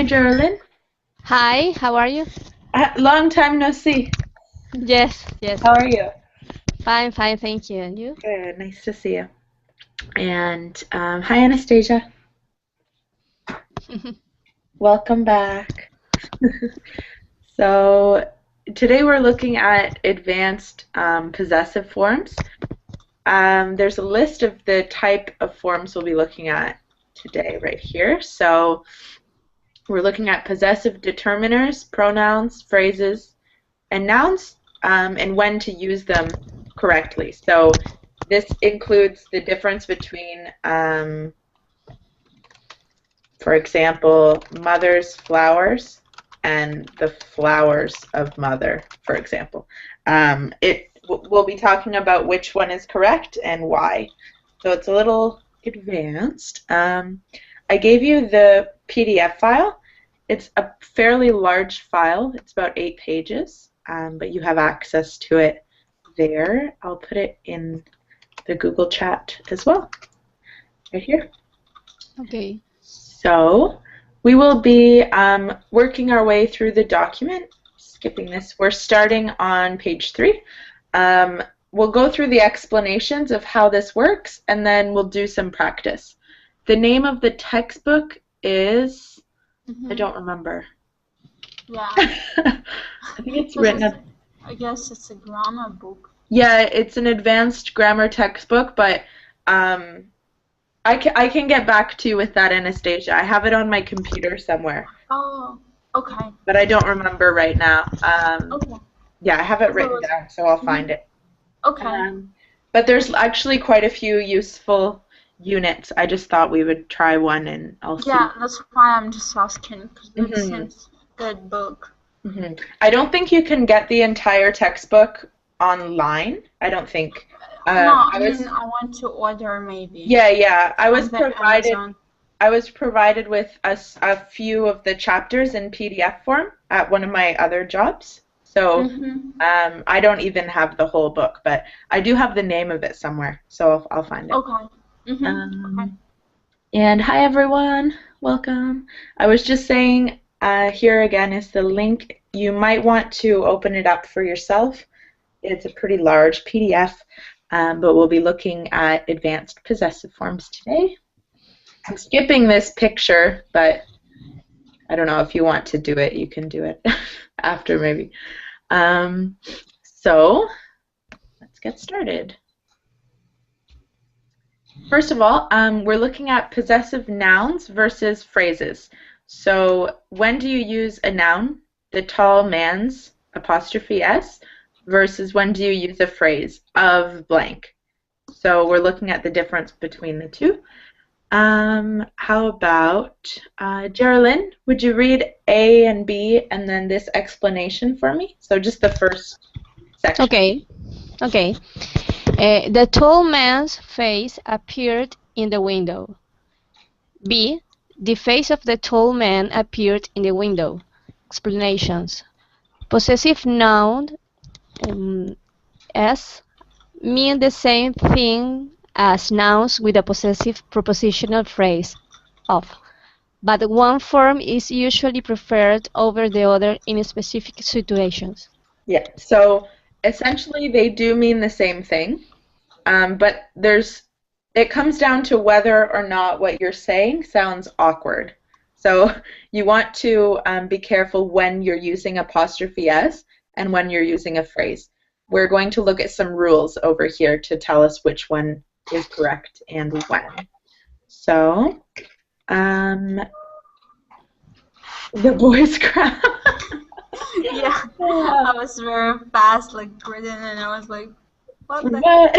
Hi, Geraldine. Hi, how are you? Long time no see. Yes, yes. How are you? Fine, fine, thank you. And you? Good. Nice to see you. And hi, Anastasia. Welcome back. So today we're looking at advanced possessive forms. There's a list of the type of forms we'll be looking at today right here. So we're looking at possessive determiners, pronouns, phrases, and nouns, and when to use them correctly. So this includes the difference between, for example, mother's flowers and the flowers of mother, for example. We'll be talking about which one is correct and why. So it's a little advanced. I gave you the PDF file. It's a fairly large file. It's about 8 pages, but you have access to it there. I'll put it in the Google chat as well, right here. Okay. So we will be working our way through the document, skipping this. We're starting on page 3. We'll go through the explanations of how this works, and then we'll do some practice. The name of the textbook is, I don't remember. Yeah. I think it's written. I guess it's a grammar book. Yeah, it's an advanced grammar textbook, but I can get back to you with that, Anastasia. I have it on my computer somewhere. Oh, okay. But I don't remember right now. Okay. Yeah, I have it written down, so I'll find it. Okay. But there's actually quite a few useful units. I just thought we would try one and I'll see. Yeah, that's why I'm just asking, because it seems good book. I don't think you can get the entire textbook online. I don't think. No, I mean, I want to order maybe. Yeah. I was On provided. Amazon. I was provided with a few of the chapters in PDF form at one of my other jobs. So I don't even have the whole book, but I do have the name of it somewhere, so I'll find it. Okay. Okay. And hi, everyone. Welcome. I was just saying, here again is the link. You might want to open it up for yourself. It's a pretty large PDF, but we'll be looking at advanced possessive forms today. I'm skipping this picture, but I don't know if you want to do it. You can do it after maybe. So let's get started. First of all, we're looking at possessive nouns versus phrases. So when do you use a noun, the tall man's apostrophe S, versus when do you use a phrase of blank? So we're looking at the difference between the two. How about Geraldine? Would you read A and B and then this explanation for me? So just the first section. Okay. The tall man's face appeared in the window. B. The face of the tall man appeared in the window. Explanations. Possessive noun S mean the same thing as nouns with a possessive prepositional phrase of, but one form is usually preferred over the other in specific situations. Yeah, so essentially they do mean the same thing, but it comes down to whether or not what you're saying sounds awkward. So you want to be careful when you're using apostrophe S and when you're using a phrase. We're going to look at some rules over here to tell us which one is correct and when. So, the boys cry. Yeah, I was very fast, like reading, and I was like, what the? What?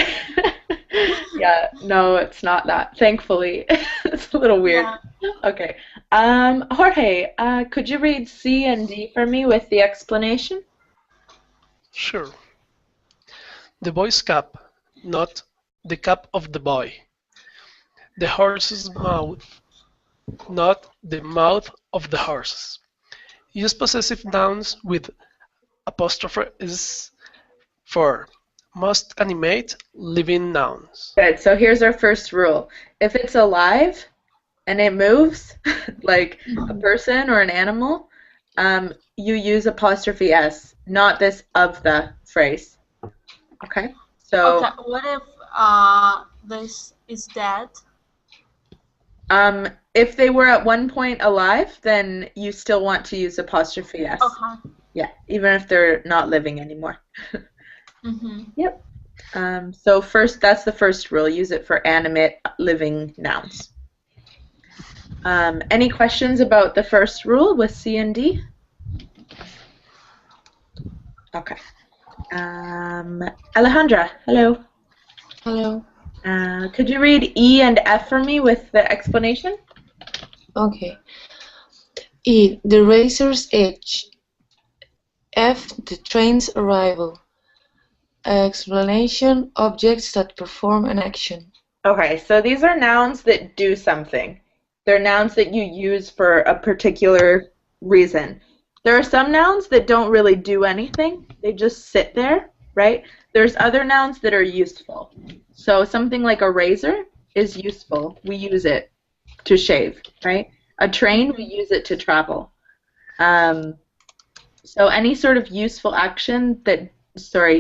Yeah, no, it's not that. Thankfully, it's a little weird. Yeah. Okay. Jorge, could you read C and D for me with the explanation? Sure. The boy's cap, not the cap of the boy. The horse's mouth, not the mouth of the horse. Use possessive nouns with apostrophes for must animate living nouns. Good. So here's our first rule. If it's alive, and it moves, like a person or an animal, you use apostrophe S, not this of the phrase. Okay? So Okay, what if this is dead? if they were at one point alive, then you still want to use apostrophe S. Okay. Yeah, even if they're not living anymore. Mm-hmm. Yep. So first, that's the first rule. Use it for animate, living nouns. Any questions about the first rule with C and D? Okay. Alejandra, hello. Hello. Could you read E and F for me with the explanation? Okay. E. The razor's edge. F. The train's arrival. Explanation. Objects that perform an action. Okay, so these are nouns that do something. They're nouns that you use for a particular reason. There are some nouns that don't really do anything. They just sit there, right? There's other nouns that are useful. So something like a razor is useful. We use it to shave, right? A train, we use it to travel. So any sort of useful action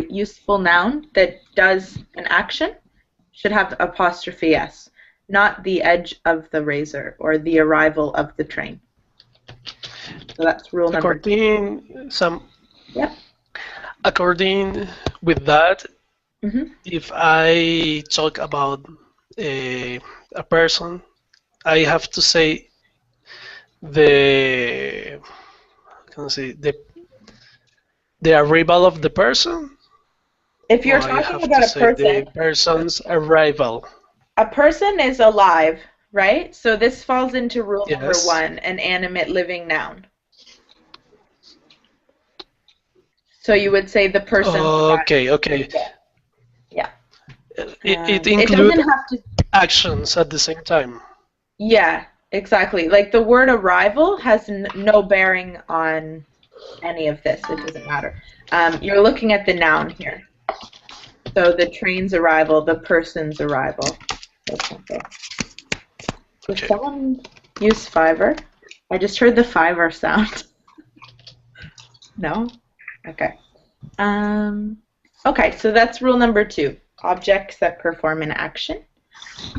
useful noun that does an action should have apostrophe S, not the edge of the razor or the arrival of the train. So that's rule number 2. Yep. According with that, Mm-hmm. if I talk about a person, I have to say the can I say the arrival of the person, If you're or I talking have about to a say the person, person's arrival. a person is alive, right? So this falls into rule number Yes. 1, an animate living noun. So you would say the person. Okay. Yeah. It It includes doesn't have to. actions at the same time. Yeah, exactly. Like the word arrival has no bearing on any of this. It doesn't matter. You're looking at the noun here. So the train's arrival, the person's arrival. Did Okay. someone use Fiverr? I just heard the Fiverr sound. No? Okay. Okay, so that's rule number 2. Objects that perform an action.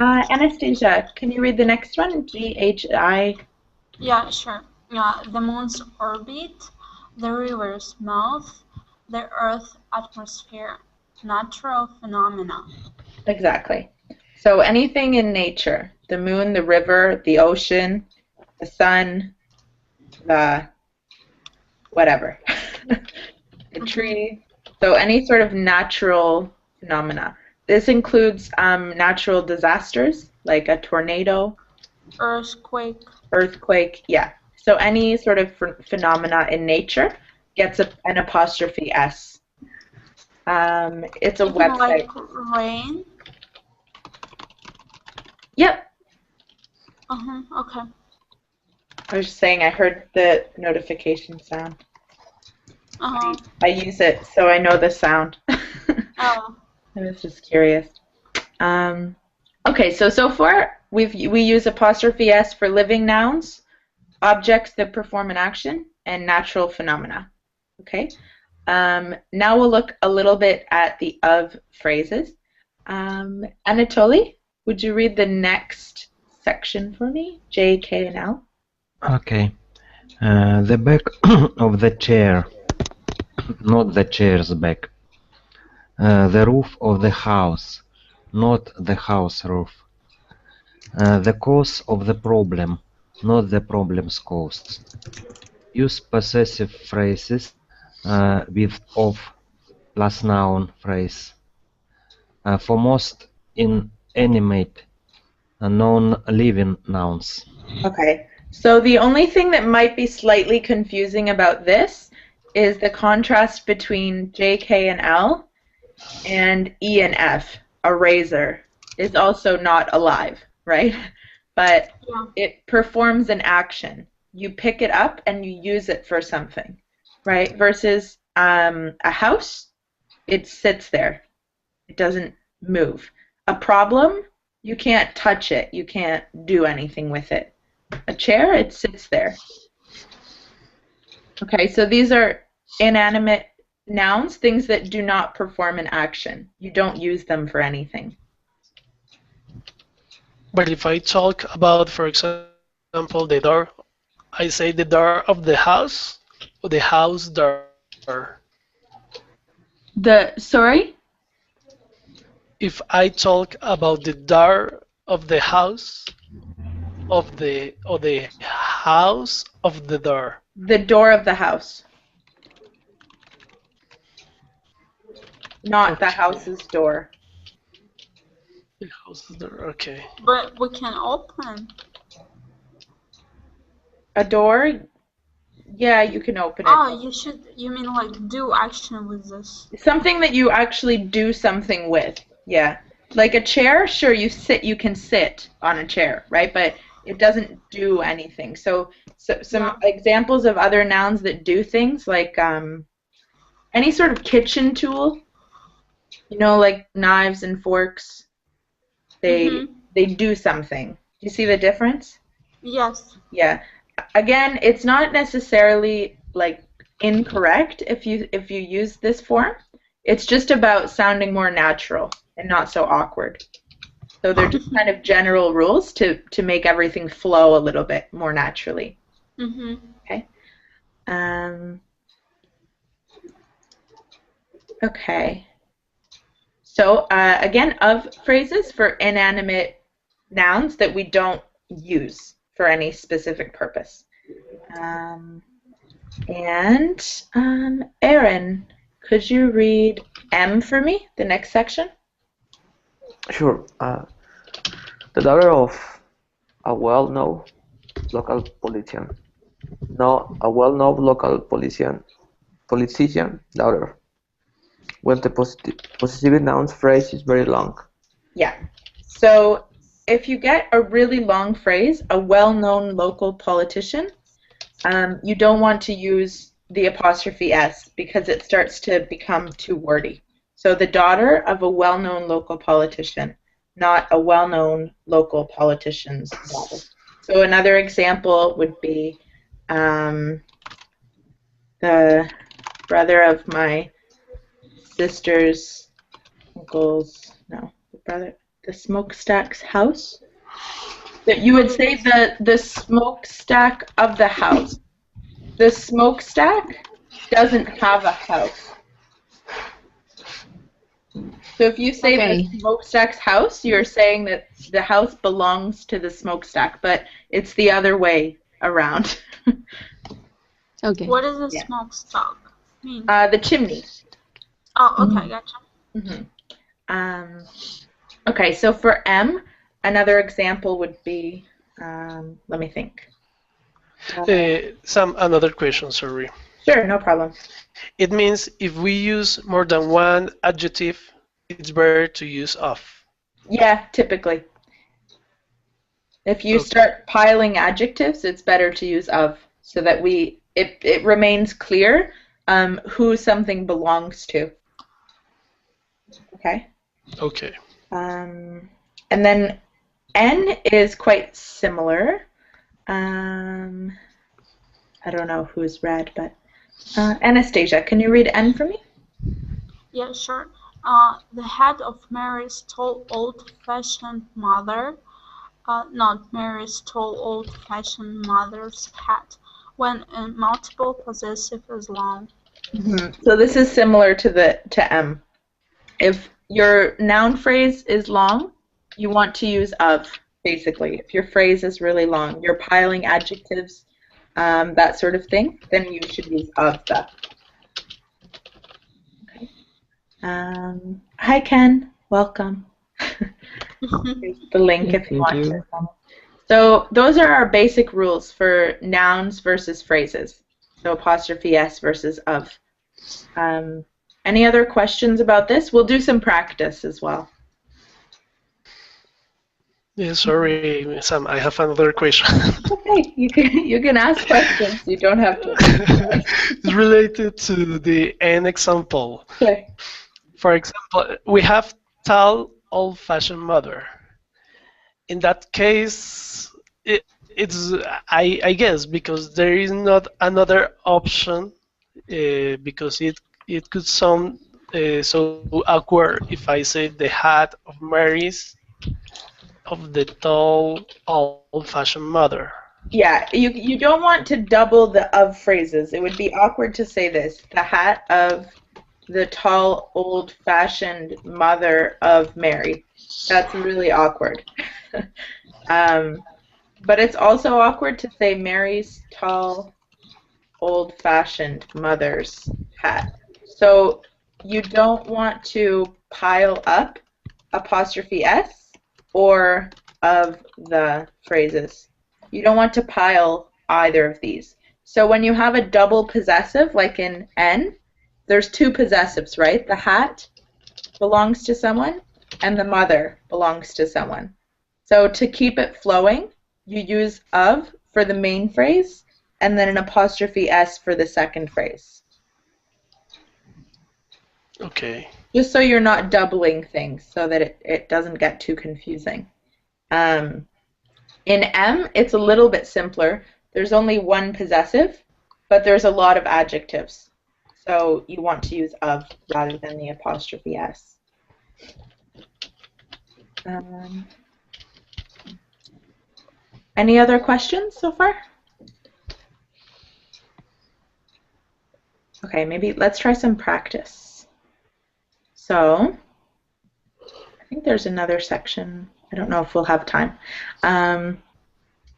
Anastasia, can you read the next one? GHI. Yeah, sure. The moon's orbit, the river's mouth, the Earth's atmosphere, natural phenomena. Exactly. So anything in nature, the moon, the river, the ocean, the sun, the whatever, the tree. So any sort of natural phenomena. This includes natural disasters like a tornado, earthquake, yeah. So any sort of phenomena in nature gets an apostrophe S. It's a Even website. like rain? Yep. Okay. I was just saying I heard the notification sound. I use it so I know the sound. Oh. I was just curious. Okay, so far we use apostrophe S for living nouns, objects that perform an action, and natural phenomena. Okay. Now we'll look a little bit at the of phrases. Anatoly, would you read the next section for me? J, K, and L. Okay. The back of the chair, not the chair's back. The roof of the house, not the house roof. The cause of the problem, not the problem's cause. Use possessive phrases with of plus noun phrase. For most inanimate, non-living nouns. Okay, so the only thing that might be slightly confusing about this is the contrast between J, K, and L and E and F. A razor is also not alive, right? But it performs an action. You pick it up and you use it for something, right? Versus a house, it sits there. It doesn't move. A problem You can't touch it. You can't do anything with it. A chair, it sits there. Okay, so these are inanimate nouns, things that do not perform an action. You don't use them for anything. But if I talk about, for example, the door, I say the door of the house or the house door. Sorry? If I talk about the door of the house or the house of the door. The door of the house. Not the house's door. The house's door, okay. But we can open. A door? Yeah, you can open it. Oh, you mean like do action with this? Something that you actually do something with. Yeah. Like a chair, sure, you can sit on a chair, right? But it doesn't do anything. So some examples of other nouns that do things, like any sort of kitchen tool, you know, like knives and forks, they do something. Do you see the difference? Yes. Yeah. Again, it's not necessarily like incorrect if you use this form. It's just about sounding more natural and not so awkward. So they're just kind of general rules to make everything flow a little bit more naturally. Okay. Okay. So again, of phrases for inanimate nouns that we don't use for any specific purpose. Aaron, could you read M for me, the next section? Sure. The daughter of a well-known local politician. No, a well-known local politician daughter. When the possessive noun phrase is very long. Yeah. So if you get a really long phrase, a well-known local politician, you don't want to use the apostrophe S because it starts to become too wordy. So the daughter of a well-known local politician, not a well-known local politician's daughter. So another example would be the brother of my sister's uncle's, the smokestack's house. That you would say the smokestack of the house. The smokestack doesn't have a house. So if you say the smokestack's house, you're saying that the house belongs to the smokestack, but it's the other way around. Okay. What does a smokestack mean? The chimney. Oh, okay, gotcha. Okay, so for M, another example would be, let me think. Another question, sorry. Sure, no problem. It means if we use more than one adjective, it's better to use of. Yeah, typically. If you start piling adjectives, it's better to use of, so that it remains clear who something belongs to. Okay? Okay. And then N is quite similar. I don't know who's read, but Anastasia, can you read N for me? Yeah, sure. The head of Mary's tall, old-fashioned mother, not Mary's tall, old-fashioned mother's head, when in multiple possessive is long. So this is similar to M. If your noun phrase is long, you want to use of, basically. If your phrase is really long, you're piling adjectives, that sort of thing, then you should use of the. Okay. Hi, Ken. Welcome. Here's the link if you want to. So those are our basic rules for nouns versus phrases. So apostrophe S versus of. Any other questions about this? We'll do some practice as well. Yeah, sorry, Sam, I have another question. Okay, you can ask questions. You don't have to. It's related to the N example. Okay. For example, we have tall, old-fashioned mother. In that case, it's I guess because there is not another option because it could sound so awkward if I say the hat of Mary's of the tall old-fashioned mother. Yeah, you don't want to double the of phrases. It would be awkward to say this. The hat of the tall, old-fashioned mother of Mary. That's really awkward. But it's also awkward to say Mary's tall, old-fashioned mother's hat. So you don't want to pile up apostrophe S or of the phrases. You don't want to pile either of these. So when you have a double possessive, like in N, there's two possessives, right? The hat belongs to someone, and the mother belongs to someone. So to keep it flowing, you use of for the main phrase, and then an apostrophe S for the second phrase. Okay. Just so you're not doubling things so that it doesn't get too confusing. In M, it's a little bit simpler. There's only one possessive, but there's a lot of adjectives. So you want to use of rather than the apostrophe S. Any other questions so far? Okay, maybe let's try some practice. So, I think there's another section. I don't know if we'll have time.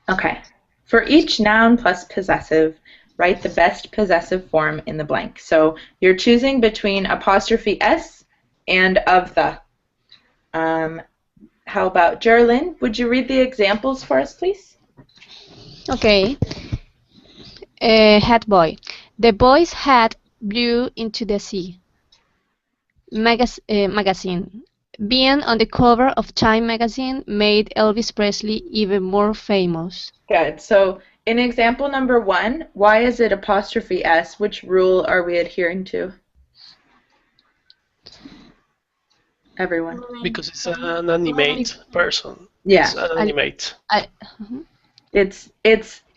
Okay, for each noun plus possessive, write the best possessive form in the blank. So you're choosing between apostrophe S and of the. How about Geraldine? Would you read the examples for us, please? Okay. Hat boy. The boy's hat blew into the sea. Magazine. Being on the cover of Time magazine made Elvis Presley even more famous. Good. So in example number 1, why is it apostrophe S? Which rule are we adhering to? Everyone. Because it's an animate person. Yeah. It's an animate. It's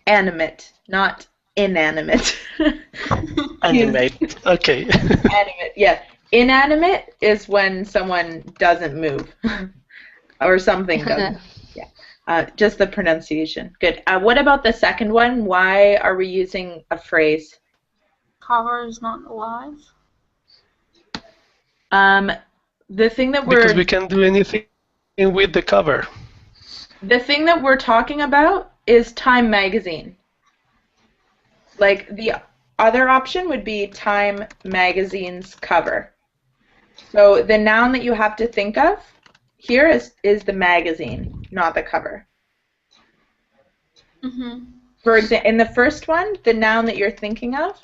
animate, not inanimate. Animate. Okay. Animate, yeah. Inanimate is when someone doesn't move or something doesn't. Yeah. Just the pronunciation. Good. What about the second one? Why are we using a phrase? Cover is not alive. The thing that because we can do anything with the cover. The thing that we're talking about is Time magazine. Like the other option would be Time magazine's cover. So the noun that you have to think of here is the magazine, not the cover. Mm-hmm. For example, in the first one, the noun that you're thinking of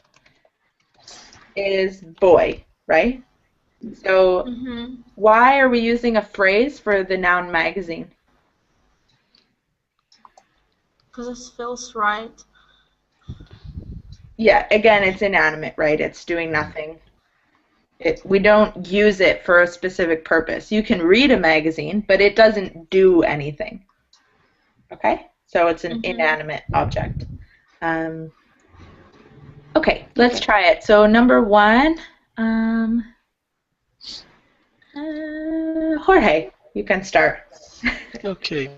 is boy, right? So why are we using a phrase for the noun magazine? Because it feels right. Yeah, again, it's inanimate, right? It's doing nothing. We don't use it for a specific purpose. You can read a magazine, but it doesn't do anything. Okay? So it's an inanimate object. Okay, let's try it. So number 1, Jorge, you can start. Okay.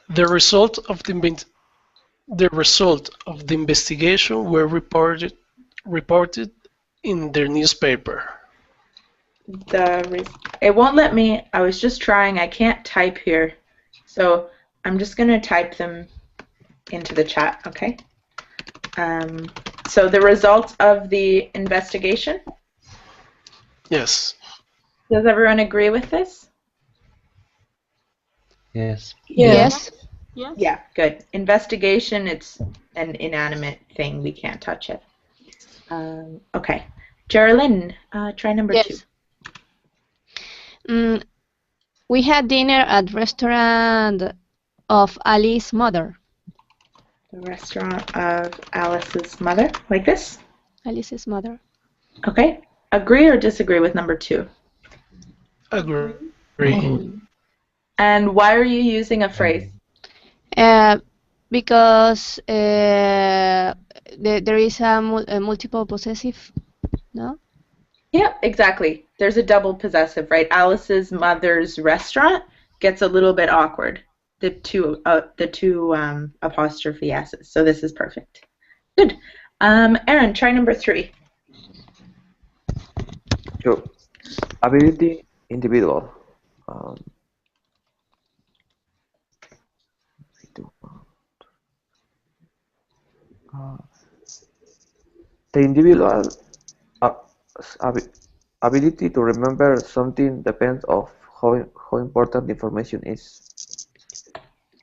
The result of the investigation were reported in the newspaper. It won't let me. I was just trying. I can't type here, so I'm just going to type them into the chat. Okay. So the results of the investigation. Yes. Does everyone agree with this? Yes. Yes. Yes. Yeah, good. Investigation, it's an inanimate thing. We can't touch it. Okay. Geraldine, try number 2. We had dinner at restaurant of Alice's mother. The restaurant of Alice's mother, like this? Alice's mother. Okay. Agree or disagree with number 2? Agree. And why are you using a phrase? Because there is a multiple possessive, no? Yeah, exactly. There's a double possessive, right? Alice's mother's restaurant gets a little bit awkward. The two apostrophe s's. So this is perfect. Good. Aaron, try number 3. Sure. Ability, individual. Um, uh, the individual uh, ability to remember something depends of how important the information is.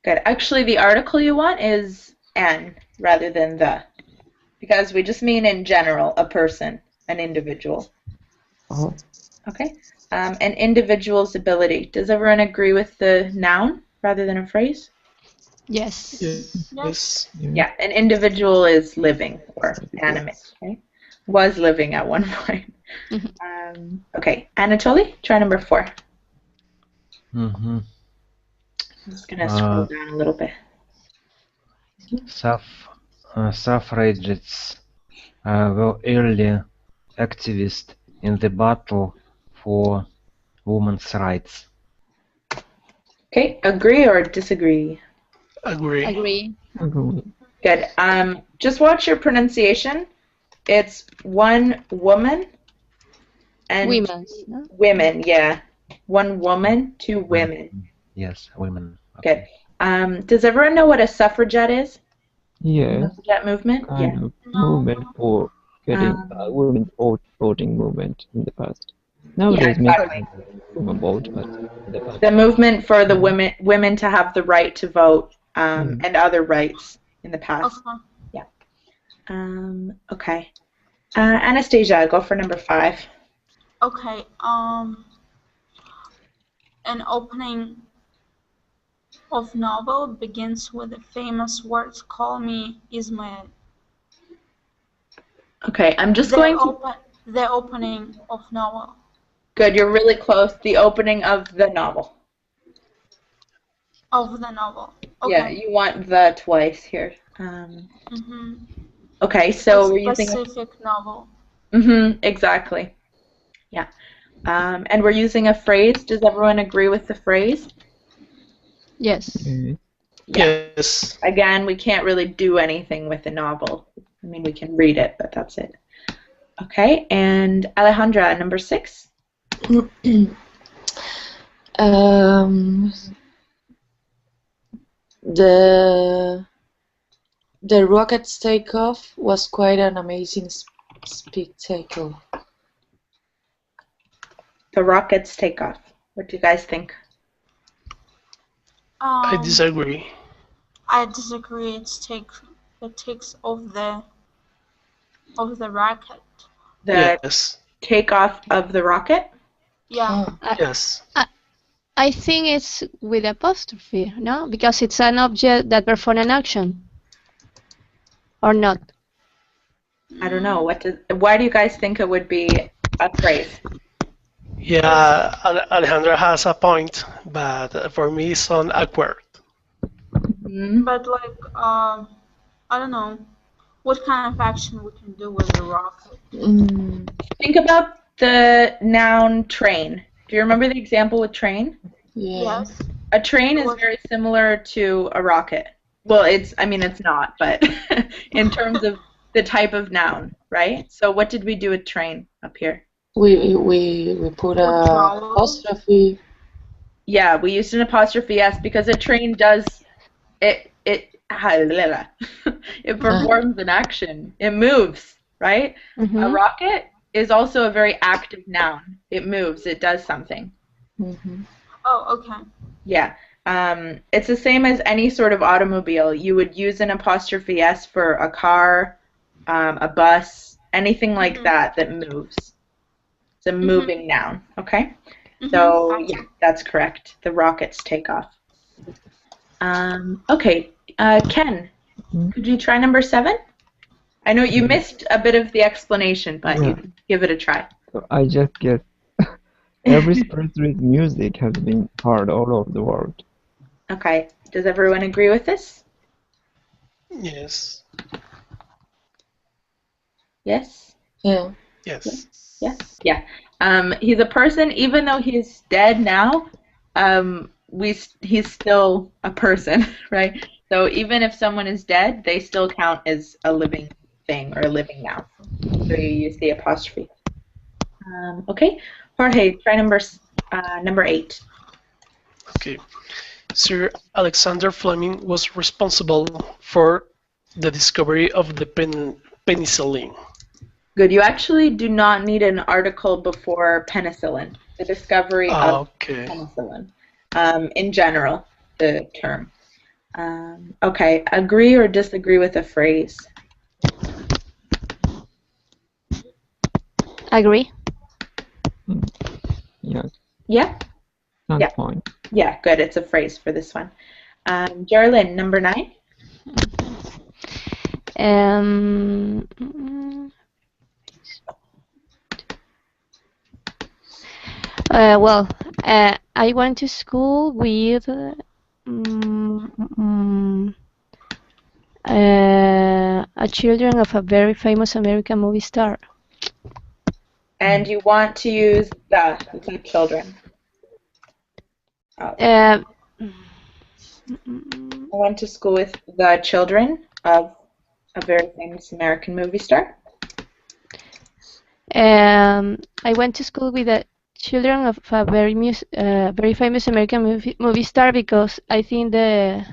Good. Actually, the article you want is an rather than the, because we just mean in general a person, an individual. Uh-huh. Okay. An individual's ability. Does everyone agree with the noun rather than a phrase? Yes. Yes. Yeah, an individual is living or animate, right? Was living at one point. Okay, Anatoly, try number 4. Mm-hmm. I'm just going to scroll down a little bit. Suffragettes were early activists in the battle for women's rights. Okay, agree or disagree? Agree. Agree. Good. Just watch your pronunciation. It's one woman and Women's, no? women, yeah. One woman, 2 women. Yes, women. Good. Does everyone know what a suffragette is? Yes, Suffragette movement? Yeah. kind of movement for getting women's voting movement in the past. Nowadays, exactly. maybe women vote, but in the past. The movement for the women to have the right to vote and other rights in the past. Okay. Yeah. Okay. Anastasia, go for number 5. Okay. An opening of novel begins with the famous words "Call me Ismael." Okay, I'm just going to... The opening of novel. Good, you're really close. The opening of the novel. Of the novel. Okay. Yeah, you want the twice here. Okay, so we're using a specific novel. Exactly. Yeah. And we're using a phrase. Does everyone agree with the phrase? Yes. Yeah. Yes. Again, we can't really do anything with a novel. I mean, we can read it, but that's it. Okay, and Alejandra, number 6. The rocket's takeoff was quite an amazing spectacle. The rocket's takeoff. What do you guys think? I disagree. I disagree. It takes of the rocket. The Yes. takeoff of the rocket? Yeah. Yes. I think it's with apostrophe, no? Because it's an object that performs an action. Or not? I don't know. Why do you guys think it would be a phrase? Yeah, Alejandra has a point, but for me it's on awkward. But like, I don't know, what kind of action we can do with the rocket? Think about the noun train. Do you remember the example with train? Yes. A train is very similar to a rocket. Well, it's not, but in terms of the type of noun, right? So what did we do with train up here? We put a apostrophe. Yeah, we used an apostrophe S because a train does it performs an action. It moves, right? A rocket is also a very active noun. It moves, it does something. Oh, okay. Yeah. It's the same as any sort of automobile. You would use an apostrophe S for a car, a bus, anything like that moves. It's a moving noun, okay? So, yeah, that's correct. The rockets take off. Okay, Ken, could you try number 7? I know you missed a bit of the explanation, but you can give it a try. So I just guess Elvis Presley's music has been heard all over the world. Okay. Does everyone agree with this? Yes. Yes? Yeah. Yes. Yes? Yeah. He's a person, even though he's dead now, he's still a person, right? So even if someone is dead, they still count as a living thing or a living noun. So you use the apostrophe. Okay. Jorge, try number 8. Okay. Sir Alexander Fleming was responsible for the discovery of the penicillin. Good. You actually do not need an article before penicillin. The discovery of Okay. penicillin. In general, the term. Okay. Agree or disagree with a phrase? Agree. Yes, Yeah? sounds Yeah. fine. Yeah, good. It's a phrase for this one. Geraldine, number 9. Well, I went to school with a children of a very famous American movie star. And you want to use the children. Uh, I went to school with the children of a very famous American movie star. I went to school with the children of a very famous American movie star because I think the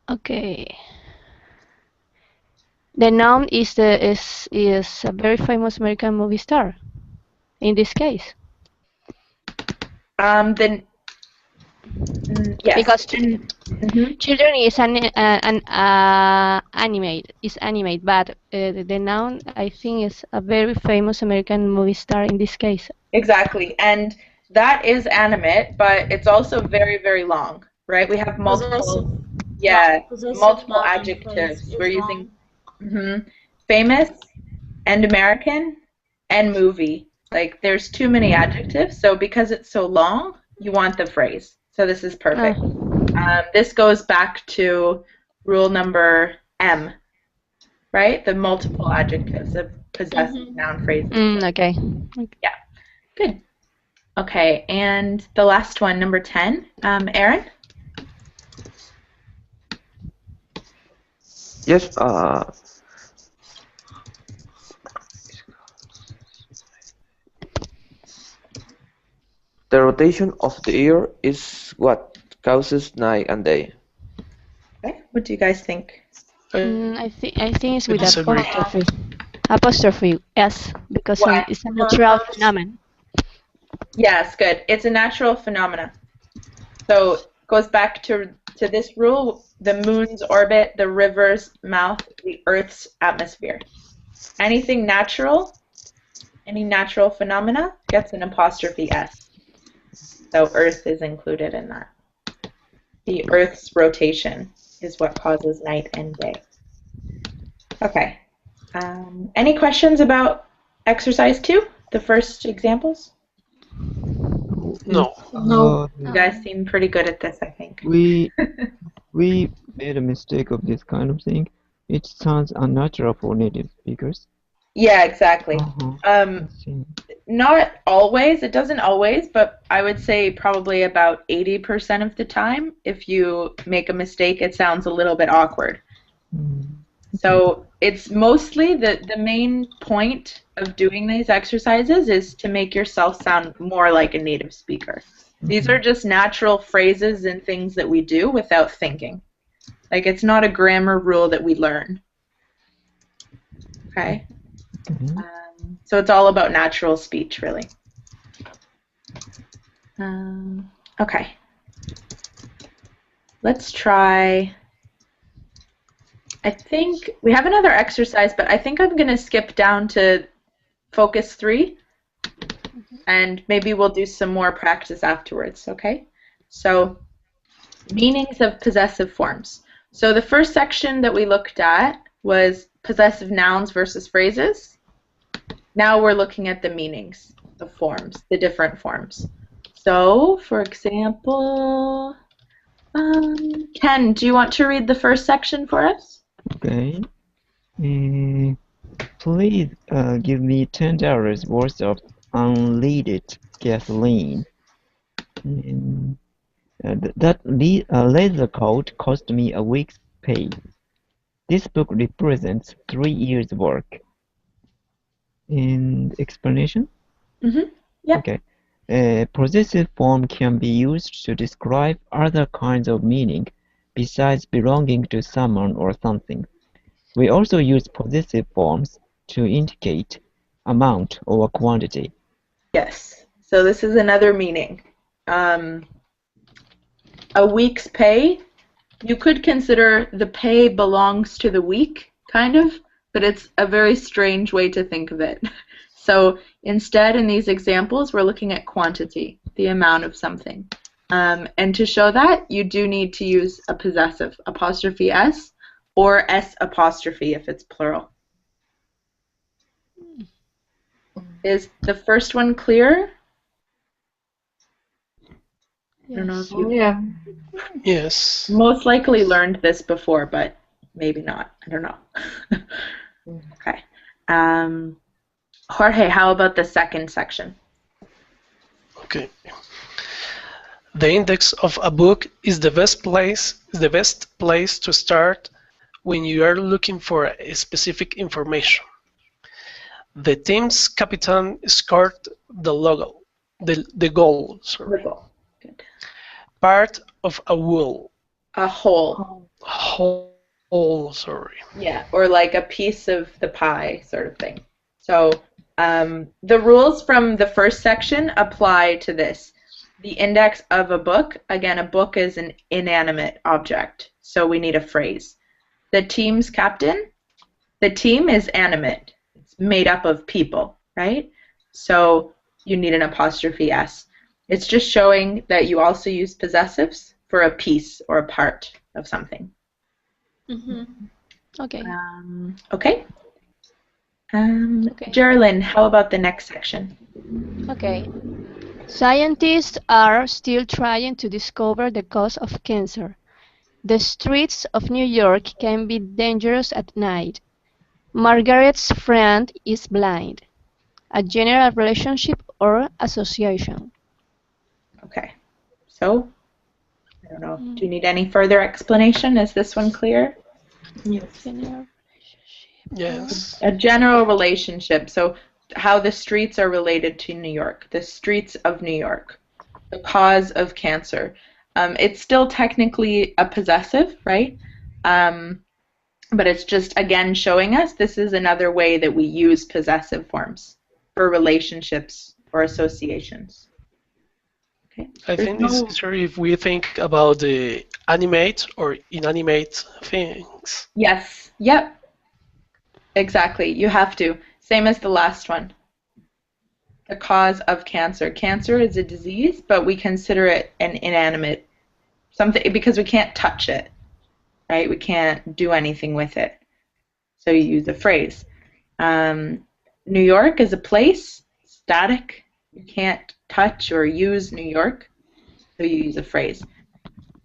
okay. The noun is a very famous American movie star. In this case, Then yes. because Mhm. children is animate, but the noun I think is a very famous American movie star in this case. Exactly. And that is animate, but it's also very, very long, right? We have multiple, Possessive multiple noun phrase adjectives. is We're long. using famous and American and movie. Like, there's too many adjectives, so because it's so long, you want the phrase. So this is perfect. This goes back to rule number M, right? The multiple adjectives of possessive noun phrases. Okay. Yeah, good. Okay, and the last one, number 10. Aaron? Yes, the rotation of the earth is what causes night and day. Okay, what do you guys think? I think it's with disagree. apostrophe. Apostrophe, yes, because Why? it's a natural phenomenon. Yes, good. It's a natural phenomena. So it goes back to this rule, the moon's orbit, the river's mouth, the Earth's atmosphere. Anything natural, any natural phenomena gets an apostrophe S. So Earth is included in that. The Earth's rotation is what causes night and day. Okay. Any questions about exercise 2, the first examples? No. You guys seem pretty good at this, I think. We made a mistake of this kind of thing. It sounds unnatural for native speakers. Yeah, exactly. I see. Not always. It doesn't always, but I would say probably about 80% of the time, if you make a mistake, it sounds a little bit awkward. So it's mostly the main point of doing these exercises is to make yourself sound more like a native speaker. These are just natural phrases and things that we do without thinking. Like, it's not a grammar rule that we learn. Okay? So it's all about natural speech, really. Okay. Let's try... I think we have another exercise, but I think I'm going to skip down to focus 3, and maybe we'll do some more practice afterwards, okay? So, meanings of possessive forms. So the first section that we looked at was possessive nouns versus phrases. Now we're looking at the meanings, the forms, the different forms. So, for example, Ken, do you want to read the first section for us? Okay. Please give me $10 worth of unleaded gasoline. That laser coat cost me a week's pay. This book represents 3 years' work. And explanation? Mm-hmm. Yeah. Okay. A possessive form can be used to describe other kinds of meaning besides belonging to someone or something. We also use possessive forms to indicate amount or quantity. Yes. So this is another meaning. A week's pay, you could consider the pay belongs to the week, kind of, but it's a very strange way to think of it. So instead, in these examples, we're looking at quantity, the amount of something. And to show that, you do need to use a possessive, apostrophe S, or S apostrophe if it's plural. Is the first one clear? I don't know if you Yeah. Yes. most likely learned this before, but maybe not. I don't know. Okay. Jorge, how about the second section? Okay. The index of a book is the best place to start when you are looking for a specific information. The team's captain scored the goal. Sorry. Good. Part of a wool. A whole. Whole, sorry. Yeah, or like a piece of the pie sort of thing. So the rules from the first section apply to this. The index of a book, again, a book is an inanimate object, so we need a phrase. The team's captain, the team is animate. It's made up of people, right? So you need an apostrophe S. It's just showing that you also use possessives for a piece or a part of something. Mm-hmm. Okay. Okay. Okay. Geraldine, how about the next section? Okay. Scientists are still trying to discover the cause of cancer. The streets of New York can be dangerous at night. Margaret's friend is blind. A general relationship or association. Okay. So, I don't know. Do you need any further explanation? Is this one clear? General Yes. A general relationship. So, how the streets are related to New York. The streets of New York. The cause of cancer. It's still technically a possessive, right? But it's just, again, showing us this is another way that we use possessive forms for relationships or associations. Okay. I think it's easier if we think about the animate or inanimate things. Yes. Yep. Exactly. You have to. Same as the last one. The cause of cancer. Cancer is a disease, but we consider it an inanimate something because we can't touch it, right? We can't do anything with it. So you use a phrase. New York is a place, static. You can't touch or use New York, so you use a phrase.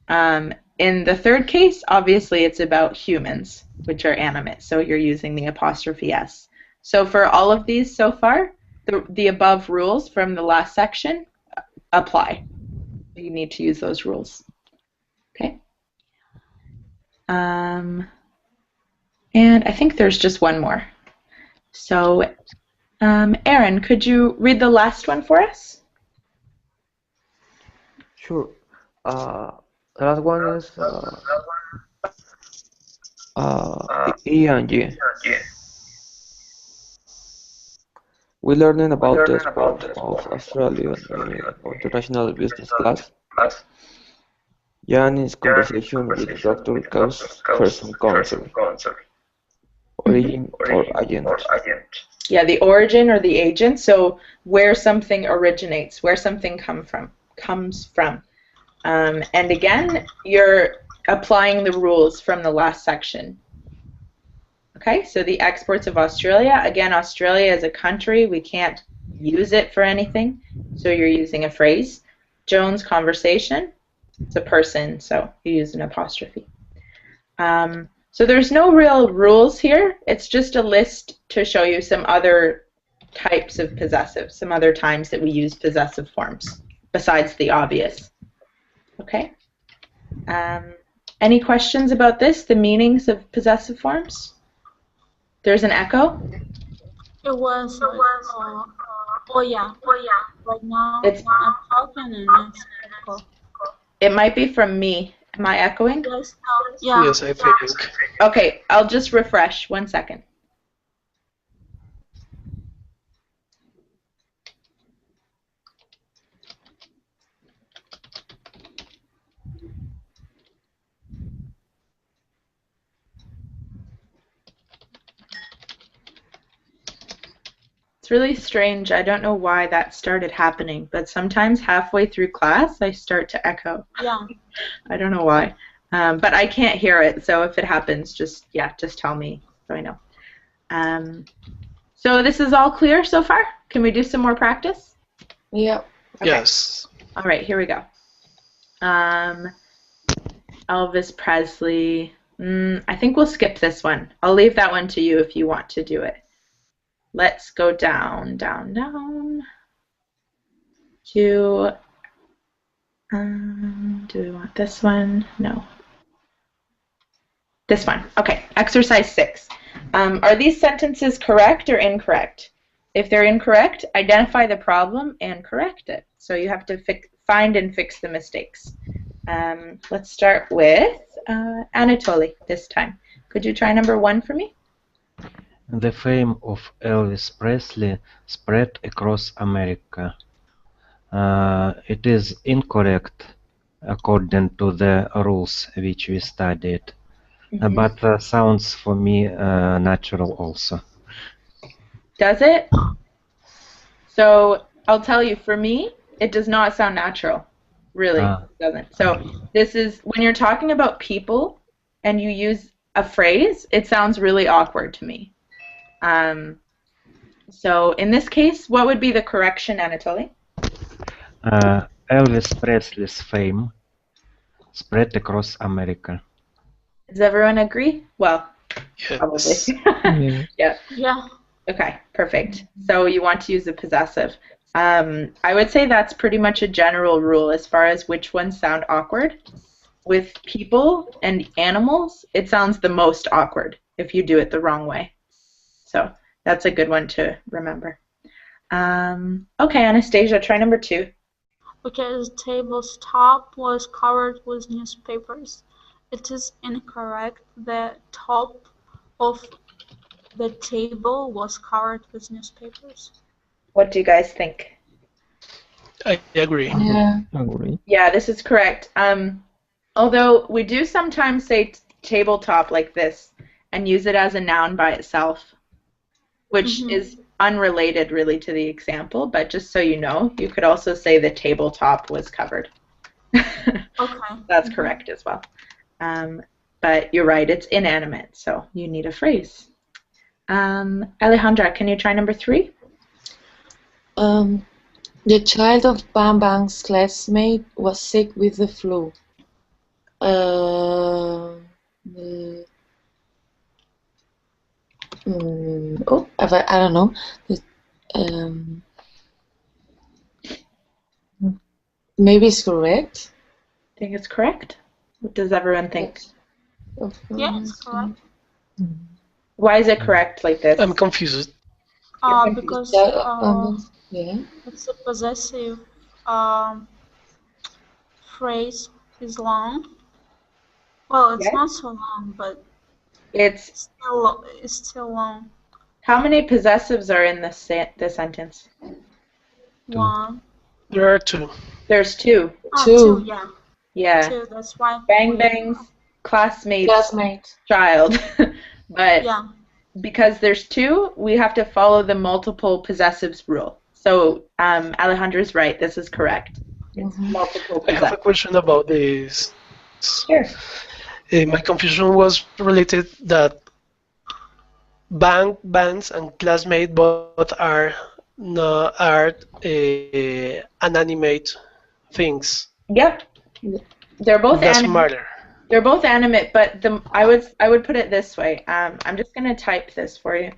In the third case, obviously it's about humans, which are animate, so you're using the apostrophe S. So for all of these so far, the above rules from the last section apply. You need to use those rules. Okay. And I think there's just one more. So, Aaron, could you read the last one for us? Sure. The last one is E and G. We learning about the sport of Australian international business class. Jan is conversation with the doctor cause person concern. Origin or agent. Yeah, the origin or the agent. So where something originates, where something comes from. And again, you're applying the rules from the last section. Okay, so the exports of Australia. Again, Australia is a country. We can't use it for anything, so you're using a phrase. Joan's conversation. It's a person, so you use an apostrophe. So there's no real rules here. It's just a list to show you some other types of possessive, some other times that we use possessive forms, besides the obvious. Okay? Any questions about this, the meanings of possessive forms? There's an echo? It was oh yeah. Right now It's, I'm talking and it's echo. it might be from me. Am I echoing? Yes, yeah. Yes, I think. Okay, I'll just refresh. 1 second. It's really strange. I don't know why that started happening, but sometimes halfway through class I start to echo. Yeah. I don't know why. But I can't hear it, so if it happens, just tell me so I know. So this is all clear so far? Can we do some more practice? Yeah. Okay. Yes. All right, here we go. Elvis Presley. I think we'll skip this one. I'll leave that one to you if you want to do it. Let's go down, down, down to, do we want this one? No. This one. Okay, exercise 6. Are these sentences correct or incorrect? If they're incorrect, identify the problem and correct it. So you have to find and fix the mistakes. Let's start with Anatoly this time. Could you try number 1 for me? The fame of Elvis Presley spread across America. It is incorrect according to the rules which we studied, but sounds for me natural also. Does it? So I'll tell you, for me, it does not sound natural. Really, it doesn't. So this is, when you're talking about people and you use a phrase, it sounds really awkward to me. So in this case, what would be the correction, Anatoly? Elvis Presley's fame spread across America. Does everyone agree? Well, Yes. probably. Yeah. Yeah. Okay, perfect. So you want to use the possessive. I would say that's pretty much a general rule as far as which ones sound awkward. With people and animals, it sounds the most awkward if you do it the wrong way. So that's a good one to remember. Okay, Anastasia, try number 2. Okay, the table's top was covered with newspapers. It is incorrect. The top of the table was covered with newspapers. What do you guys think? I agree. Yeah. Agree. Yeah, this is correct. Although we do sometimes say tabletop like this and use it as a noun by itself, which is unrelated really to the example, but just so you know, you could also say the tabletop was covered. Okay. That's correct as well. But you're right, it's inanimate, so you need a phrase. Alejandra, can you try number 3? The child of Bang Bang's classmate was sick with the flu. I don't know. Maybe it's correct. Think it's correct? What does everyone think? Yeah, it's correct. Why is it correct like this? I'm confused. Because Yeah. it's a possessive phrase. Long. Well, it's not so long, but It's still long. how many possessives are in the sentence? 1. There are 2. There's 2. Two. Yeah. Yeah. 2. That's why. Bang Bang's classmate's Classmate. child. But Yeah. because there's 2, we have to follow the multiple possessives rule. So Alejandra's right. This is correct. It's multiple I have a possessives. question about this. Sure. My confusion was related that bands, and classmate both are no are inanimate things. Yep. They're both It doesn't animate. matter. They're both animate, but I would put it this way. I'm just gonna type this for you.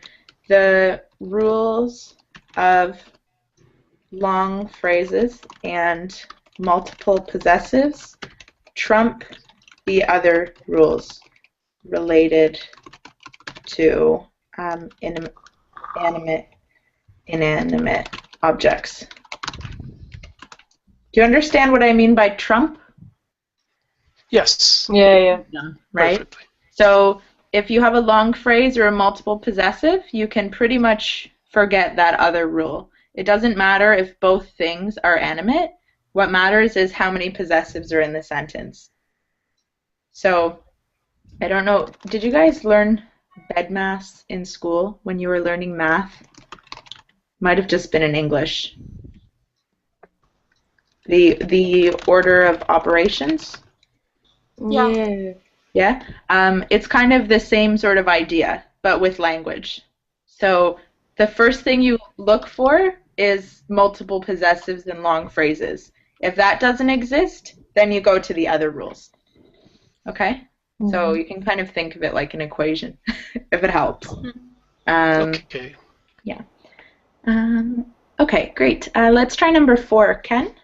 The rules of long phrases and multiple possessives trump the other rules related to inanimate objects. Do you understand what I mean by trump? Yes, Yeah. Right? perfectly. So if you have a long phrase or a multiple possessive, you can pretty much forget that other rule. It doesn't matter if both things are animate. What matters is how many possessives are in the sentence. So I don't know, did you guys learn BEDMAS in school when you were learning math? Might have just been in English. The order of operations? Yeah. Yeah, it's kind of the same sort of idea, but with language. So the first thing you look for is multiple possessives and long phrases. If that doesn't exist, then you go to the other rules. Okay? So you can kind of think of it like an equation, if it helps. Okay. Yeah. Okay, great. Let's try number 4, Ken.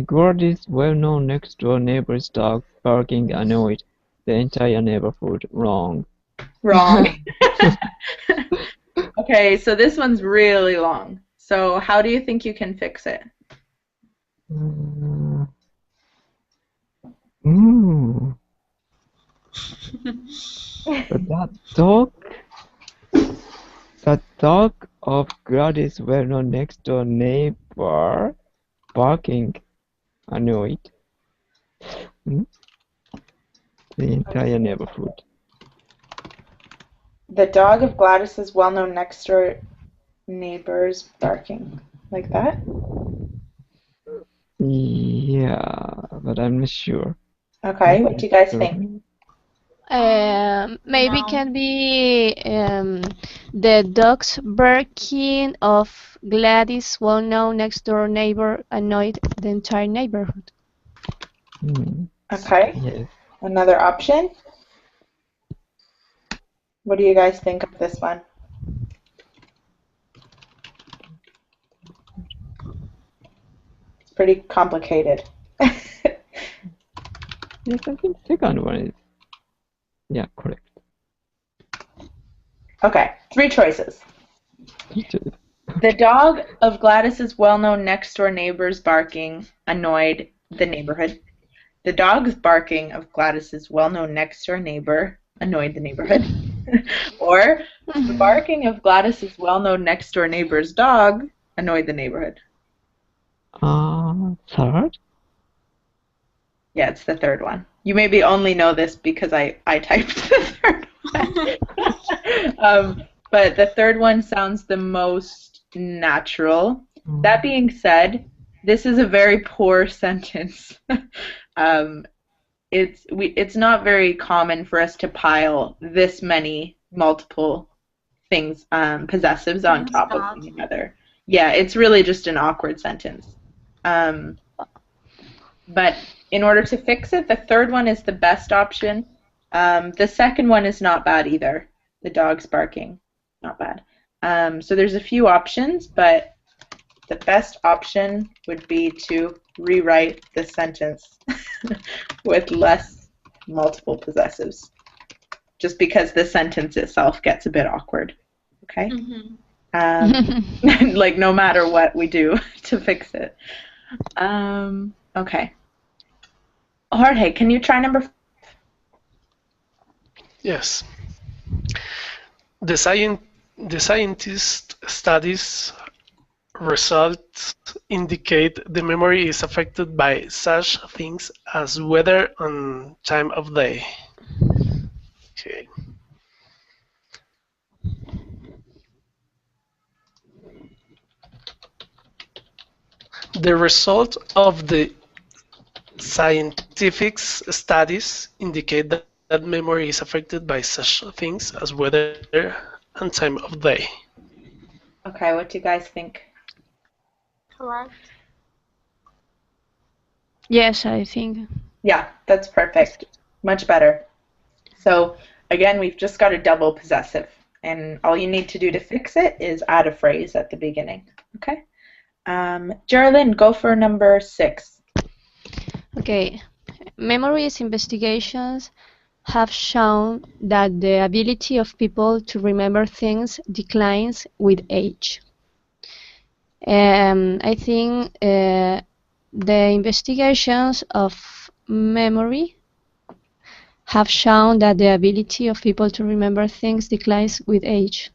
Gordon's well-known next-door neighbor's dog barking annoyed the entire neighborhood. Wrong. Wrong. Okay, so this one's really long. So how do you think you can fix it? The dog of Gladys' well-known next-door neighbor barking annoyed the entire neighborhood. The dog of Gladys's well-known next-door neighbor's barking. Like that? Yeah, but I'm not sure. Okay, what do you guys think? Maybe No. can be the dogs barking of Gladys' well-known next-door neighbor annoyed the entire neighborhood. Okay, Yes. another option. What do you guys think of this one? It's pretty complicated. Yes, I think second one is correct. Okay, 3 choices. The dog of Gladys's well-known next-door neighbor's barking annoyed the neighborhood. The dog's barking of Gladys's well-known next-door neighbor annoyed the neighborhood. Or the barking of Gladys's well-known next-door neighbor's dog annoyed the neighborhood. Third? Yeah, it's the third one. You maybe only know this because I typed the third one. But the third one sounds the most natural. That being said, this is a very poor sentence. It's not very common for us to pile this many multiple things, possessives on top of one another. Yeah, it's really just an awkward sentence. But in order to fix it, the third one is the best option. The second one is not bad either. The dog's barking, not bad. So there's a few options, but the best option would be to rewrite the sentence with less multiple possessives, just because the sentence itself gets a bit awkward. Okay? Like no matter what we do to fix it. Okay. Jorge, can you try number 5? Yes. The scientist studies results indicate the memory is affected by such things as weather and time of day. Okay. The result of the Scientific studies indicate that memory is affected by such things as weather and time of day. Okay, what do you guys think? Correct. Yes, I think. Yeah, that's perfect. Much better. So again, we've just got a double possessive, and all you need to do to fix it is add a phrase at the beginning. Okay. Geraldine, go for number 6. Okay. Memories investigations have shown that the ability of people to remember things declines with age. I think the investigations of memory have shown that the ability of people to remember things declines with age.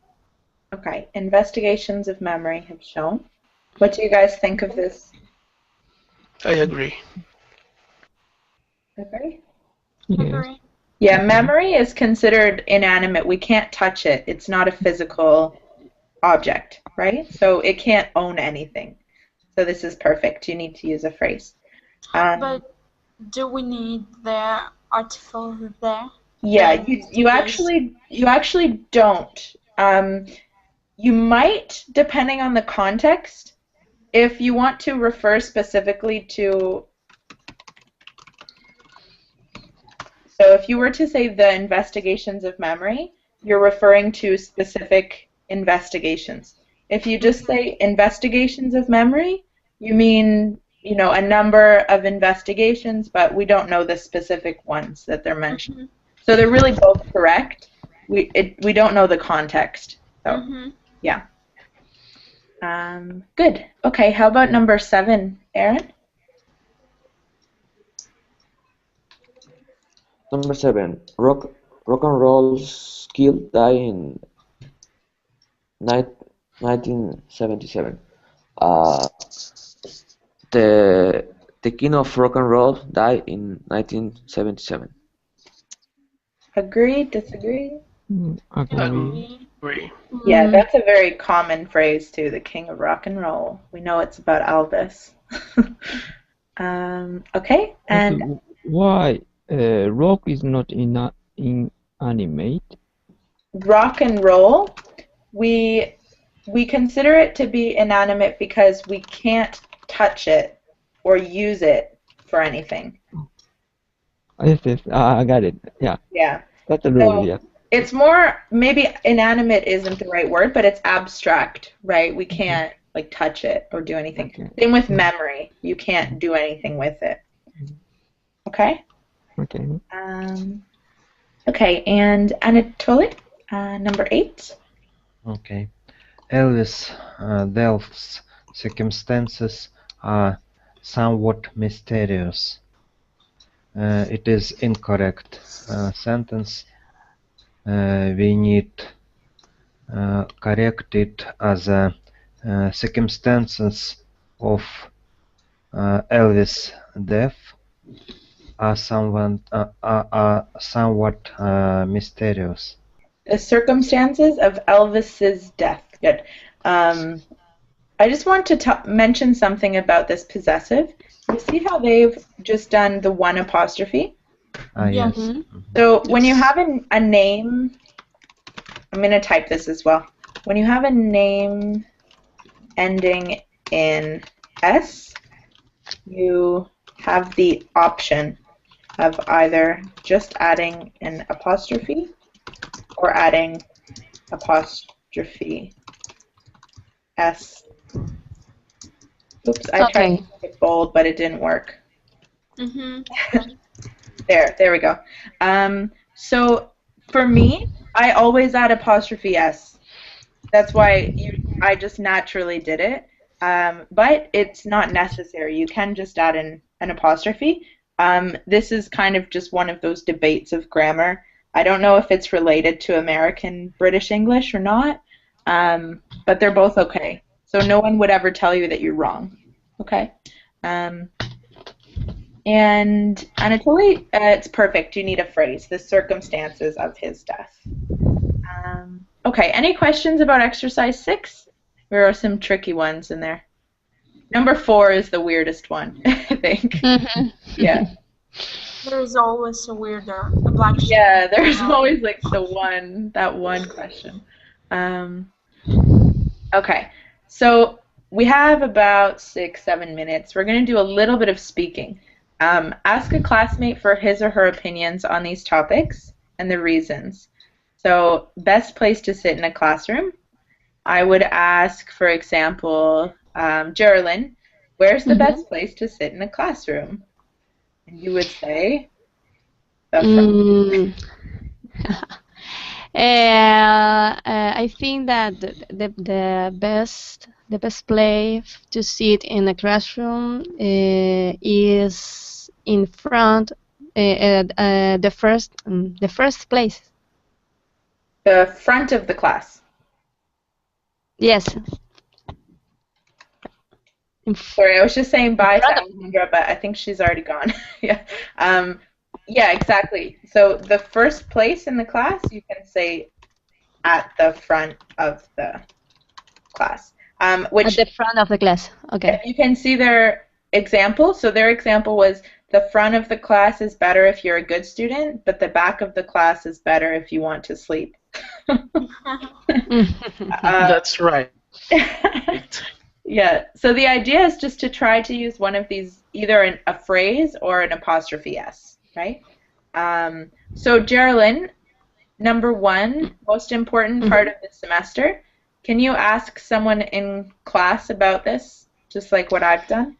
Okay. Investigations of memory have shown. What do you guys think of this? I agree. Agree? Yes. Agree. Yeah, memory is considered inanimate. We can't touch it. It's not a physical object, right? So it can't own anything. So this is perfect. You need to use a phrase. But do we need the article there? Yeah, The you actually don't. You might, depending on the context, if you want to refer specifically to. So if you were to say the investigations of memory, you're referring to specific investigations. If you just say investigations of memory, you mean, you know, a number of investigations, but we don't know the specific ones that they're mentioned. So they're really both correct. We don't know the context. So yeah. Good. Okay, how about number 7, Aaron? Number 7. Rock and roll skill died in 1977. The king of rock and roll died in 1977. Agree? Disagree? Agree. Agree. Yeah, that's a very common phrase too, the king of rock and roll. We know it's about Elvis. Okay, and Why rock is not inanimate? rock and roll, we consider it to be inanimate because we can't touch it or use it for anything. Yes, I got it. Yeah, Yeah. that's the rule. Yeah. It's more, maybe inanimate isn't the right word, but it's abstract, right? We can't like touch it or do anything. Okay. Same with memory. You can't do anything with it. Okay? Okay. Okay, and Anatoly, number 8. Okay. Elvis Delph's circumstances are somewhat mysterious. It is incorrect sentence. We need correct it as circumstances of Elvis' death are somewhat mysterious. The circumstances of Elvis's death. Good. I just want to mention something about this possessive. You see how they've just done the one apostrophe? Yes. So when you have a name, I'm going to type this as well. When you have a name ending in S, you have the option of either just adding an apostrophe or adding apostrophe S. Oops, I tried to make it bold, but it didn't work. There we go. So for me, I always add apostrophe S. That's why I just naturally did it. But it's not necessary. You can just add an apostrophe. This is kind of just one of those debates of grammar. I don't know if it's related to American British English or not, but they're both okay. So no one would ever tell you that you're wrong. Okay? And Anatoly, it's perfect. You need a phrase. The circumstances of his death. Okay, any questions about exercise 6? There are some tricky ones in there. Number 4 is the weirdest one, I think. Yeah. There is always a weirder, a black sheep. Yeah, there's always like that one question. Okay, so we have about 6, 7 minutes. We're going to do a little bit of speaking. Ask a classmate for his or her opinions on these topics and the reasons. So, best place to sit in a classroom. I would ask, for example, Geraldine, where's the best place to sit in a classroom? And you would say the front. I think that the best place to sit in a classroom is in front, the first place. The front of the class. Yes. Sorry, I was just saying bye to Alejandra, but I think she's already gone. Yeah. Yeah, exactly. So the first place in the class, you can say at the front of the class. Which at the front of the class. Okay. You can see their example. So their example was the front of the class is better if you're a good student, but the back of the class is better if you want to sleep. That's right. Yeah, so the idea is just to try to use one of these, either a phrase or an apostrophe S, right? So Geraldine, number 1, most important part of the semester. Can you ask someone in class about this, just like what I've done?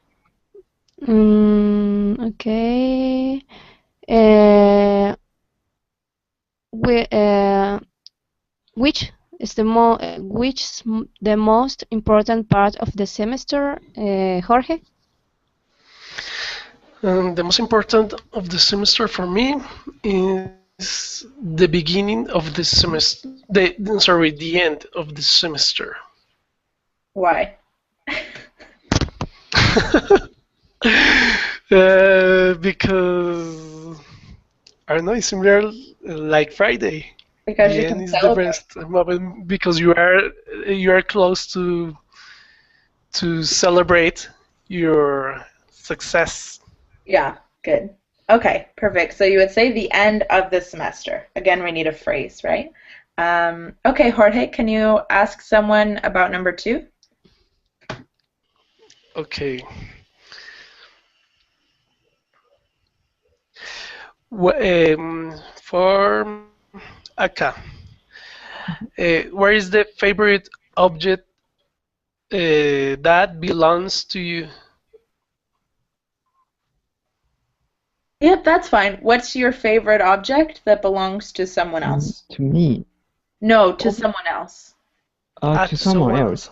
Okay. Which is the most important part of the semester, Jorge? The most important of the semester for me is the beginning of the semester. The end of the semester. Why? Because I don't know, it's similar like Friday. Because the you end can is celebrate. the best moment because you are close to celebrate your success. Yeah, good. Okay, perfect. So you would say the end of the semester. Again, we need a phrase, right? Okay, Jorge, can you ask someone about number 2? Okay. For Aka, where is the favorite object that belongs to you? Yep, that's fine. What's your favorite object that belongs to someone else? To me. No, to someone else. To someone else.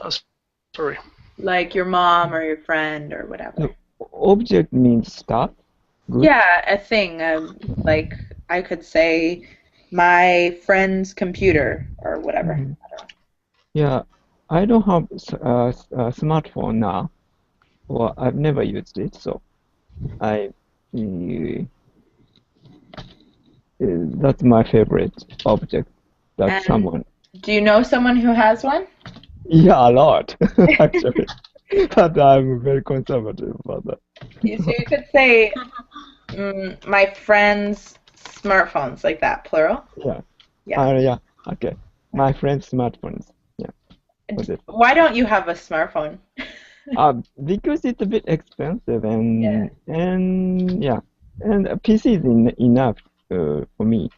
Sorry. Like your mom or your friend or whatever. Object means stuff? Good. Yeah, a thing. Like I could say my friend's computer or whatever. Mm-hmm. Yeah, I don't have a smartphone now. Well, I've never used it, so that's my favorite object. That's someone. Do you know someone who has one? Yeah, a lot, actually. But I'm very conservative about that. So you could say my friend's smartphones, like that, plural? Yeah. Yeah. Yeah, okay. My friend's smartphones. Yeah. Why don't you have a smartphone? Because it's a bit expensive and PC is enough for me.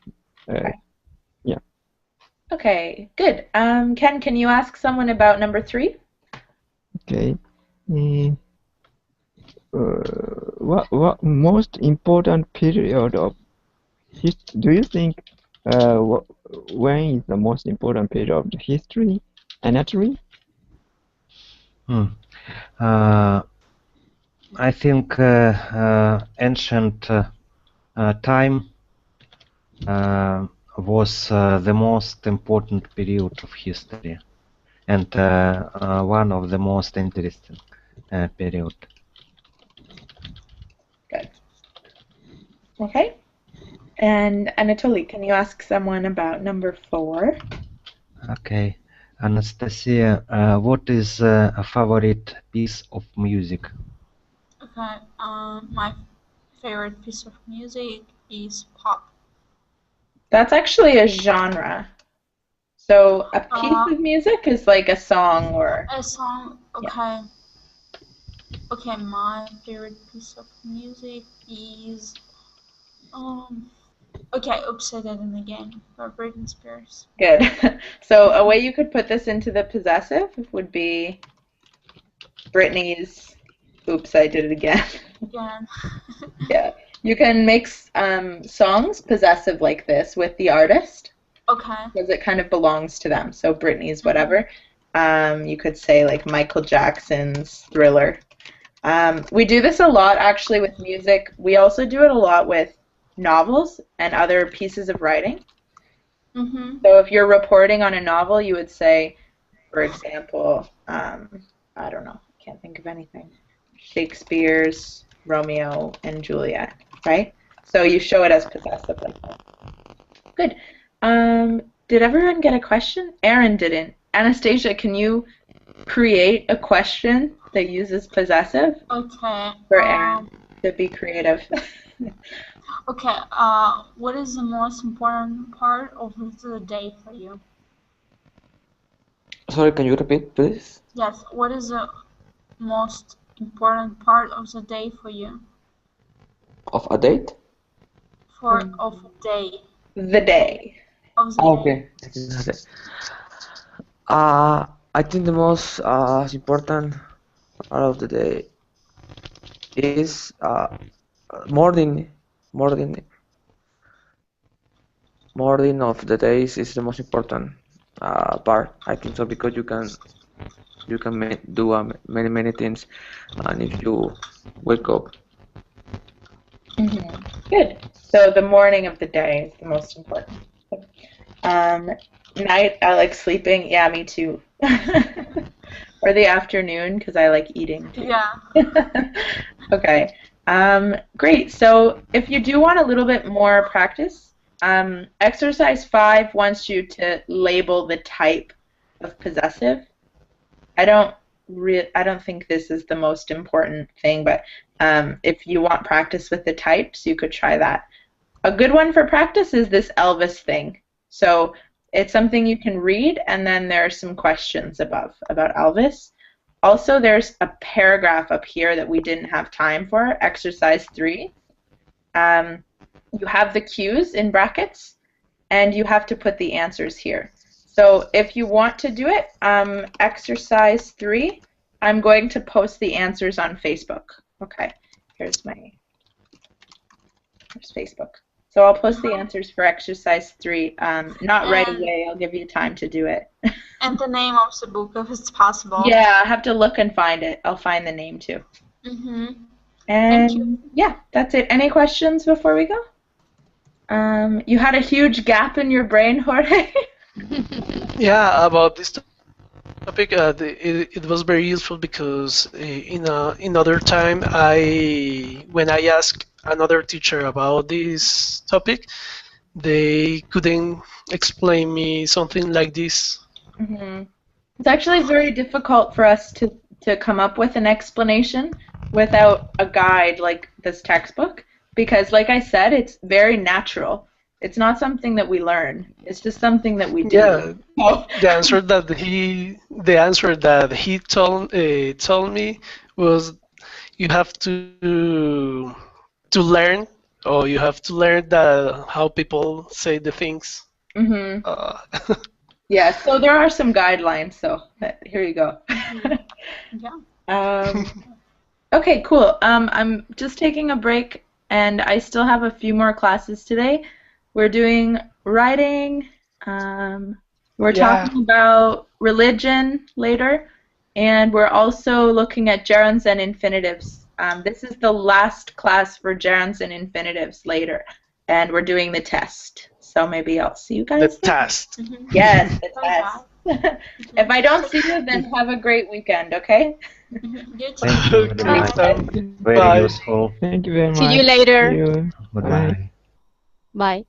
Okay. Yeah. Okay, good. Ken, can you ask someone about number 3? Okay. What most important period of history? Do you think when is the most important period of the history? Anatomy? I think ancient time was the most important period of history and one of the most interesting period. Good. Okay. And Anatoly, can you ask someone about number 4? Okay. Anastasia, what is a favorite piece of music? Okay, my favorite piece of music is pop. That's actually a genre. So a piece of music is like a song or A song, okay. Okay, my favorite piece of music is okay, Upside Down Again by Britney Spears. good. So a way you could put this into the possessive would be Britney's Oops, I Did It Again. Again. Yeah. You can make songs possessive like this with the artist. Okay. Because it kind of belongs to them. So Britney's whatever. You could say like Michael Jackson's Thriller. We do this a lot actually with music. We also do it a lot with novels and other pieces of writing. So if you're reporting on a novel, you would say, for example, I don't know, I can't think of anything. Shakespeare's Romeo and Juliet, right? So you show it as possessive like that. Good. Did everyone get a question? Aaron didn't. Anastasia, can you create a question that uses possessive? Okay. For Aaron to be creative. Okay. What is the most important part of the day for you? Sorry, can you repeat, please? Yes. What is the most important part of the day for you? Of a date? Of a day. The day. Of the day. Okay. I think the most important part of the day is morning of the days is the most important part. I think so because you can do many things, and if you wake up. Good. So the morning of the day is the most important. Night, I like sleeping. Yeah, me too. Or the afternoon, because I like eating too. Yeah. Okay. Great. So if you do want a little bit more practice, exercise 5 wants you to label the type of possessive. I don't think this is the most important thing, but if you want practice with the types, you could try that. A good one for practice is this Elvis thing. So it's something you can read, and then there are some questions above about Elvis. Also, there's a paragraph up here that we didn't have time for, exercise 3. You have the cues in brackets, and you have to put the answers here. So if you want to do it, exercise 3, I'm going to post the answers on Facebook. Okay, here's Facebook. So I'll post the answers for exercise 3. Not right away. I'll give you time to do it. And the name of the book, if it's possible. Yeah, I have to look and find it. I'll find the name too. And Thank you. Yeah, that's it. Any questions before we go? You had a huge gap in your brain, Jorge. Yeah, about this topic, it was very useful because in another time, when I asked another teacher about this topic, they couldn't explain me something like this. It's actually very difficult for us to come up with an explanation without a guide like this textbook because, like I said, it's very natural. It's not something that we learn. It's just something that we do. Yeah, the answer that he told me was you have to learn, or you have to learn how people say the things. Yeah, so there are some guidelines. So here you go. Yeah. Okay, cool. I'm just taking a break, and I still have a few more classes today. We're doing writing. We're talking about religion later, and we're also looking at gerunds and infinitives. This is the last class for gerunds and infinitives later, and we're doing the test. So maybe I'll see you guys. The test. Yes, the test. If I don't see you, then have a great weekend, okay? Thank you very much. Very Bye. useful. Thank you very much. See you later. See you. Goodbye. Bye.